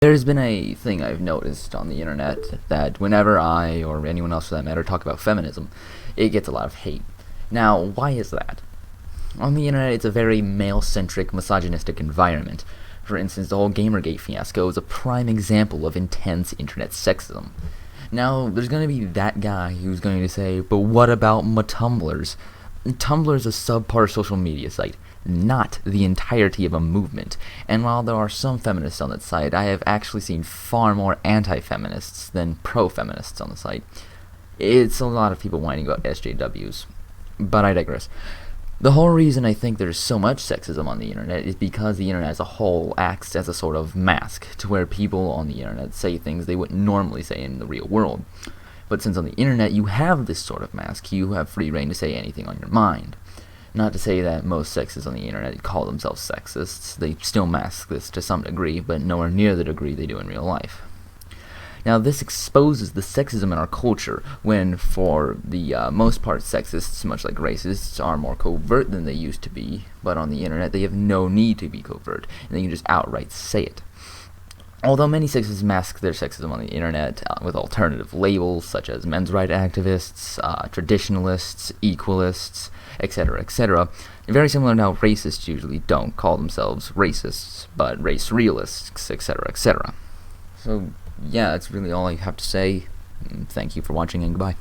There's been a thing I've noticed on the internet that whenever I, or anyone else for that matter, talk about feminism, it gets a lot of hate. Now, why is that? On the internet, it's a very male-centric, misogynistic environment. For instance, the whole Gamergate fiasco is a prime example of intense internet sexism. Now, there's going to be that guy who's going to say, but what about Tumblrs? Tumblr is a subpar social media site, not the entirety of a movement. And while there are some feminists on that site, I have actually seen far more anti-feminists than pro-feminists on the site. It's a lot of people whining about SJWs. But I digress. The whole reason I think there's so much sexism on the internet is because the internet as a whole acts as a sort of mask to where people on the internet say things they wouldn't normally say in the real world. But since on the internet you have this sort of mask, you have free reign to say anything on your mind. Not to say that most sexists on the internet call themselves sexists. They still mask this to some degree, but nowhere near the degree they do in real life. Now, this exposes the sexism in our culture, when for the most part sexists, much like racists, are more covert than they used to be, but on the internet they have no need to be covert, and they can just outright say it. Although many sexists mask their sexism on the internet with alternative labels such as men's rights activists, traditionalists, equalists, etc., very similar to how racists usually don't call themselves racists, but race realists, etc. So, yeah, that's really all I have to say. Thank you for watching, and goodbye.